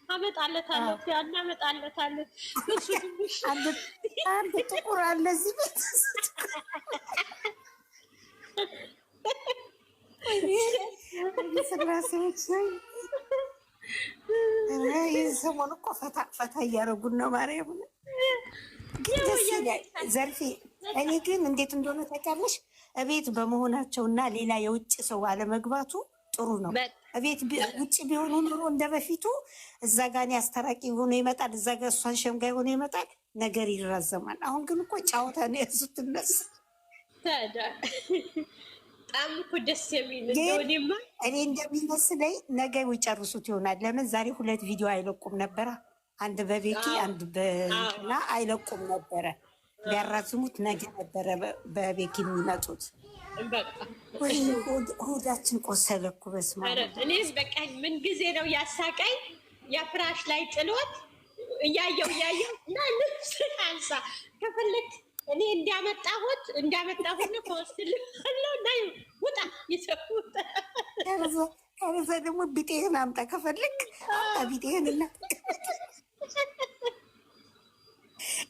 አመጣለታለሁ ያን አመጣለታለሁ። እሱ ትንሽ አንድ ጥቁር አለ እዚህ ቤት ስላሴዎች ሰሞኑን እኮ ፈታ ፈታ እያደረጉን ነው። ማርያም ግን ደስ ይላል። ዘርፌ እኔ ግን እንዴት እንደሆነ ታውቂያለሽ? እቤት በመሆናቸው እና ሌላ የውጭ ሰው አለመግባቱ ጥሩ ነው። እቤት ውጭ ቢሆኑ ኑሮ እንደ በፊቱ እዛ ጋ እኔ አስታራቂ ሆኖ ይመጣል፣ እዛ ጋ እሷን ሸምጋይ ሆኖ ይመጣል፣ ነገር ይራዘማል። አሁን ግን እኮ ጨዋታ ነው ያዙት እነሱ። በጣም እኮ ደስ የሚል እንደሆነማ እኔ እንደሚመስለኝ ነገ ይጨርሱት ይሆናል። ለምን ዛሬ 2 ቪዲዮ አይለቁም ነበረ? አንድ በቤኪ አንድ በና አይለቁም ነበረ። ቢያራዝሙት ነገ ነበረ በቤኪ የሚመጡት። ሆዳችን ቆሰለ እኮ በስመ አብ። እኔስ በቃ ምን ጊዜ ነው ያሳቀኝ? የፍራሽ ላይ ጥሎት እያየው እና ልብስ አንሳ ከፈለክ እኔ እንዳመጣሁት ነው ከወስድልሃለሁ እና ውጣ ይሰፉት። ከዛ ደግሞ ቢጤህን አምጣ ከፈለክ አምጣ ቢጤህን እና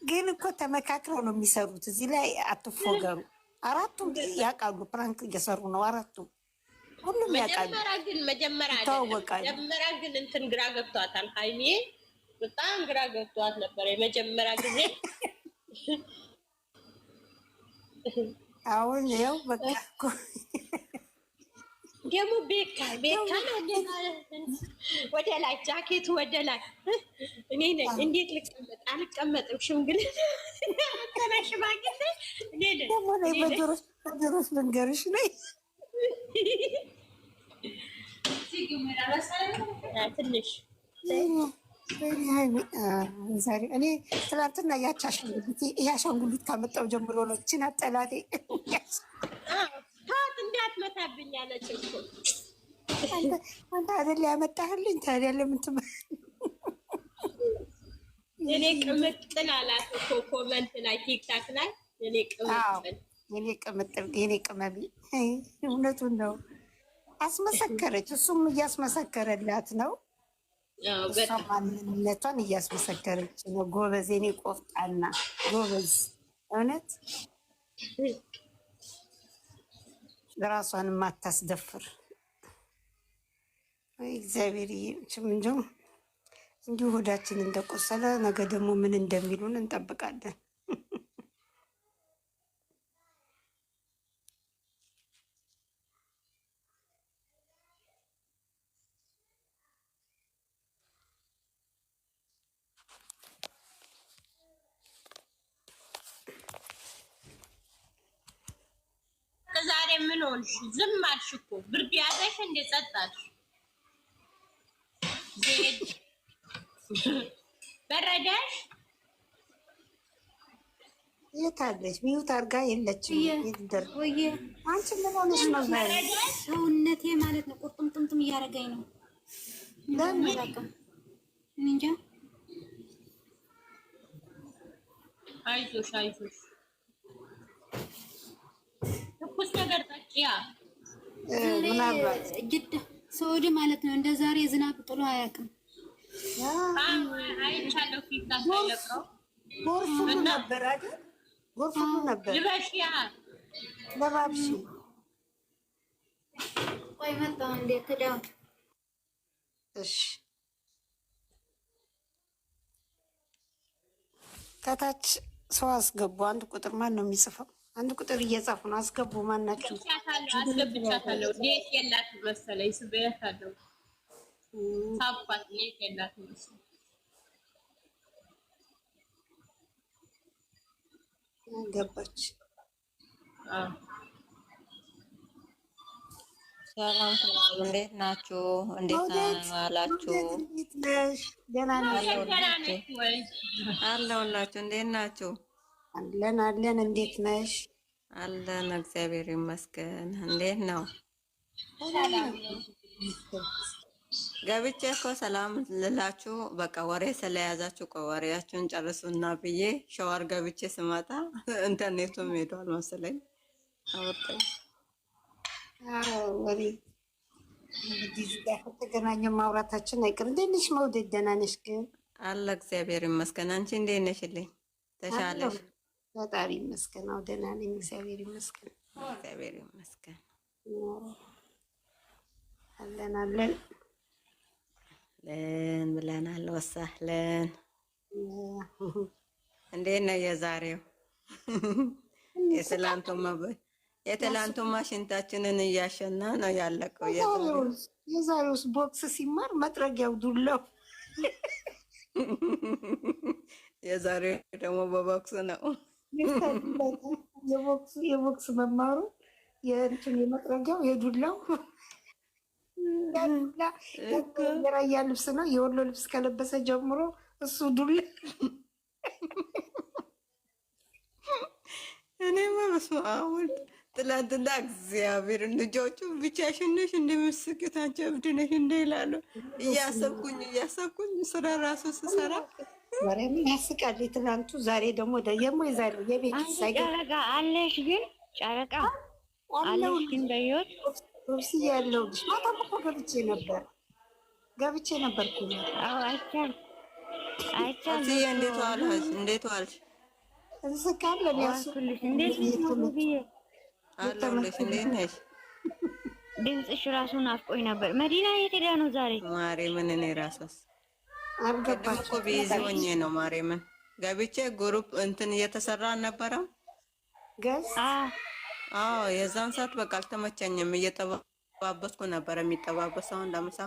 ግን እኮ ተመካክረው ነው የሚሰሩት። እዚህ ላይ አትፎገሩ። አራቱም ያውቃሉ፣ ፕራንክ እየሰሩ ነው አራቱም። ሁሉም ያውቃሉ። መጀመሪያ ግን እንትን ግራ ገብቷታል ሀይሜ፣ በጣም ግራ ገብቷት ነበር የመጀመሪያ ጊዜ። አሁን ያው በቃ ደግሞ ቤካ ነው ወደ ላይ ጃኬቱ ወደ ላይ። እኔ ነኝ እንዴት ልቀመጥ? አልቀመጥም። ሽምግልና ሽማግሌ እኔ ነኝ። በጆሮስ ልንገርሽ ነኝ ትንሽ ዛሬ እኔ ትናንትና ያሻንጉሊት ካመጣው ጀምሮ ነው እችን አጠላቴ ታዋት እንዳትመታብኝ አለች እኮ። አንተ አይደል ያመጣህልኝ? ታዲያ ለምን እኔ ቅምጥል አላት እኮ ኮመንት ላይ ቲክታክ ላይ እኔ ቅምጥል የኔ ቅመሚ። እውነቱን ነው አስመሰከረች። እሱም እያስመሰከረላት ነው። እሷ ማንነቷን እያስመሰከረች ነው። ጎበዝ፣ የኔ ቆፍጣና ጎበዝ። እውነት ራሷን የማታስደፍር እግዚአብሔር እንዲሁ ሆዳችን እንደቆሰለ ነገ ደግሞ ምን እንደሚሉን እንጠብቃለን። ዛሬ ምን ሆንሽ? ዝም አልሽ እኮ ብርድ ያዘሽ እንደ ጸጥ አልሽ። ዜድ በረዳሽ? የት አለች? ሚዩት አድርጋ የለችም። አንቺ ምን ሆነሽ ነው? ሰውነቴ ማለት ነው ቁርጥምጥምጥም እያደረገኝ ነው። ለምን እንጃ። አይዞሽ ትኩስ ነገር ጠጪያ። ምናልባት ጅዳ ሰውዲ ማለት ነው እንደ ዛሬ ዝናብ ጥሎ አያውቅም። አይቻለሁ ፊት ታሳለቀው ጎርፍ ሁሉ ነበር አይደል? ጎርፍ ሁሉ ነበር። ልበሽያ ለባብሽ ቆይ መጣሁ እንዴ ከዳው። እሺ ከታች ሰው አስገቡ። አንድ ቁጥር ማን ነው የሚጽፈው? አንድ ቁጥር እየጻፉ ነው። አስገቡ። ማናችሁ? አስገብቻታለሁ። ኔት የላትም መሰለኝ። ስበያታለሁ። ሳባት ኔት የላትም መሰለኝ። ገባች። ሰላም እንዴት ናችሁ? እንዴት ዋላችሁ? ደህና አለሁላችሁ። እንዴት ናችሁ? አለን። እንዴት ነሽ? አለን፣ እግዚአብሔር ይመስገን። እንዴት ነው? ገብቼ እኮ ሰላም ልላችሁ በቃ ወሬ ስለያዛችሁ ወሬያችሁን ጨርሱና ብዬ ሸዋር ገብቼ ስመጣ ኢንተርኔቱም ሄዷል መሰለኝ። አወጣኝ ወሬ እንግዲህ እዚህ ጋር ከተገናኘን ማውራታችን አይቀር። እንዴት ነሽ መውደድ? ደህና ነሽ ግን? አለ እግዚአብሔር ይመስገን። አንቺ እንዴት ነሽልኝ? ተሻለሽ? ፈጣሪ ይመስገን። አዎ ደህና ነኝ፣ እግዚአብሔር ይመስገን። እግዚአብሔር ይመስገን። አለን አለን ለን ብለናል። ወሳህለን እንዴት ነው የዛሬው? የትላንቱማ ሽንታችንን እያሸና ነው ያለቀው። የዛሬውስ ቦክስ ሲማር መጥረጊያው ዱላው፣ የዛሬው ደግሞ በቦክስ ነው። የቦክስ መማሩ የእንትን የመጥረጊያው የዱላው የራያ ልብስ ነው። የወሎ ልብስ ከለበሰ ጀምሮ እሱ ዱላ። እኔማ በስመ አብ ወልድ ትላንትና እግዚአብሔር ልጆቹ ብቻሽን ነሽ እንደምትስቂው አንቺ እብድ ነሽ እንደ ይላሉ። እያሰብኩኝ ስራ ራሱ ስሰራ ወሬም ያስቃል ትላንቱ። ዛሬ ደግሞ የዛሬው የቤት ጨረቃ አለሽ ግን ጨረቃ አለሽ ግን በህይወት ሩሲ ያለው ልጅ ማታም እኮ ገብቼ ነበር እኮ። አዎ አይቻል እንዴት ዋልሽ? እንስቃለን። ያስኩልሽ እንዴት ነው ብዬ አለሁልሽ። እንዴት ነሽ? ድምፅሽ ራሱ ናፍቆኝ ነበር። መዲና የት ሄዳ ነው ዛሬ? ማርያምን እኔ ራሷስ አልገባች እኮ ቢዚ ሆኜ ነው። ማርያምን ገብቼ ግሩፕ እንትን እየተሰራ አልነበረም ገዝ አዎ የዛን ሰዓት በቃ አልተመቸኝም። እየጠባበስኩ ነበር የሚጠባበሰው እንደምሳ።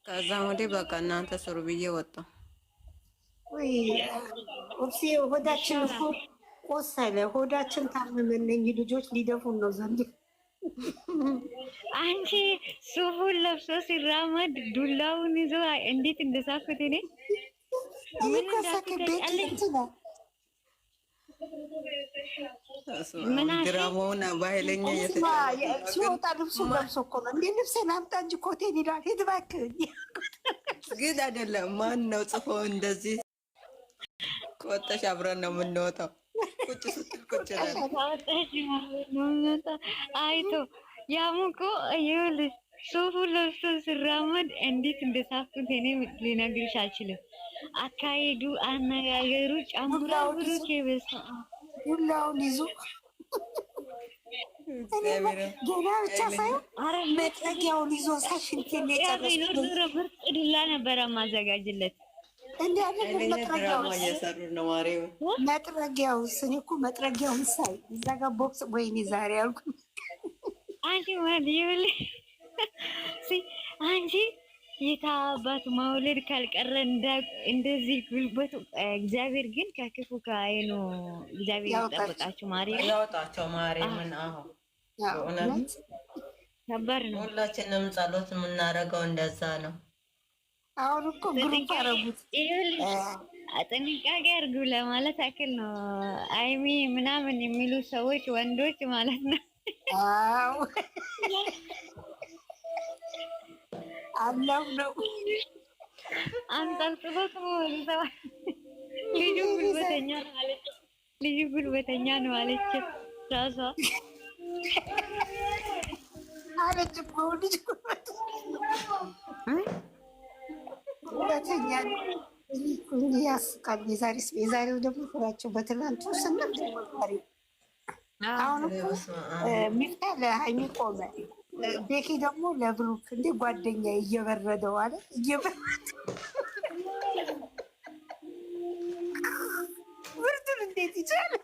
ከዛ ወዲህ በቃ እናንተ ስሩ ብዬ ወጣሁ። ወይ ኦፕሲ ሆዳችን እኮ ቆሰለ። ሆዳችን ታመመን። ልጆች ሊደፉን ነው ዘንድ። አንቺ ሱፉን ለብሶ ሲራመድ ዱላውን ይዞ እንዴት እንደሳኩት እኔ ምን እንዳልኩት ድራማውን በኃይለኛ ሲወጣ ልብሱ ለብሶ እኮ ነው። እንደ ልብሴን አምጣ እንጂ ኮቴን ይላል። ሂድ እባክህ። ግን አይደለም ማን ነው ጽፎ እንደዚህ ከወጣሽ አብረን ነው የምንወጣው። ቁጭ ስትል ቁጭ አይቶ ያሙቆ ይኸውልሽ ሱፉ ለብሶ ሲራመድ እንዴት እንደሳኩት እኔ ልነግርሽ አልችልም። አካሄዱ፣ አነጋገሩ ጨምሮ ብሩኬ ሁላውን ይዞ ገና ብቻ ሳይሆን መጥረጊያውን ይዞ ሳሽንቴ ምርጥ ዱላ ነበረ ማዘጋጅለት። መጥረጊያው ስኔ እኮ መጥረጊያውን ሳይ እዛ ጋር ቦክስ ወይኔ ዛሬ አልኩ። አንቺ የታባት መውለድ ካልቀረ እንደዚህ ጉልበቱ እግዚአብሔር ግን ከክፉ ከአይኑ እግዚአብሔር ይጠብቃችሁ። ማርያም ያወጣቸው። ማርያምን እውነት ከባድ ነው። ሁላችንም ጸሎት የምናደርገው እንደዛ ነው። አሁን እኮ ግሩፕ አረጉት። ጥንቃቄ አድርጉ ለማለት ያክል ነው። አይሚ ምናምን የሚሉ ሰዎች ወንዶች ማለት ነው። አዎ አላው ነው አንጠልጥሎት ልጁ ጉልበተኛ ነው አለች። ልጁ ጉልበተኛ ነው አለች ራሷ አለች እኮ ልጅ ጉልበተኛ ያስቃል። የዛሬው ደግሞ ፍራቸው በትናንቱ ስንል አሁን ሚፍታ ለሀይሚ ቆመ። ቤኪ ደግሞ ለብሩክ እንደ ጓደኛ እየበረደው አለ ብርዱን እንዴት ይቻላል?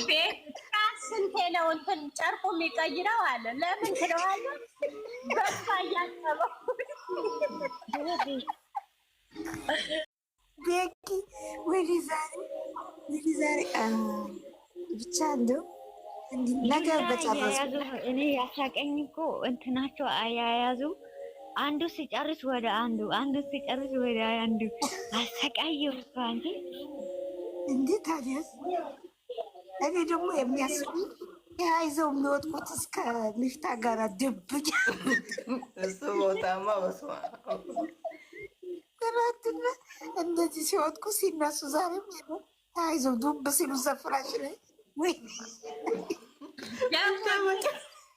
ቤካ ስንቴ ነው እንትን ጨርቁ የሚቀይረው አለ። ለምን ትለዋለ? በሷ እያሰበው ቤኪ ወደ ዛሬ ብቻ እንደው ነገር በጨረሱ እኔ ያሳቀኝ እኮ እንትናቸው አያያዙ አንዱ ሲጨርስ ወደ አንዱ ሲጨርስ ወደ አንዱ አሰቃየው እኮ አንቺ እንዴ! ታዲያ እኔ ደግሞ የሚያስቡ ተያይዘው የሚወጥቁት እስከ ሚፍታ ጋር ድብቅ እሱ ቦታማ በስማ ትናንትና እንደዚህ ሲወጥቁ ሲነሱ ዛሬም ተያይዘው ዱብ ሲሉ ዘፍራሽ ላይ ወይ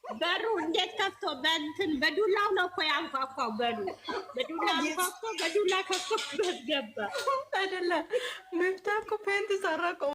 በሩ እንዴት ከፍቶ በእንትን በዱላው ነው እኮ ያንኳኳው። በዱላ አንኳኳ፣ በዱላ ከፍቶ ገባ አይደለ? መፍታ እኮ ፔንት ሰራ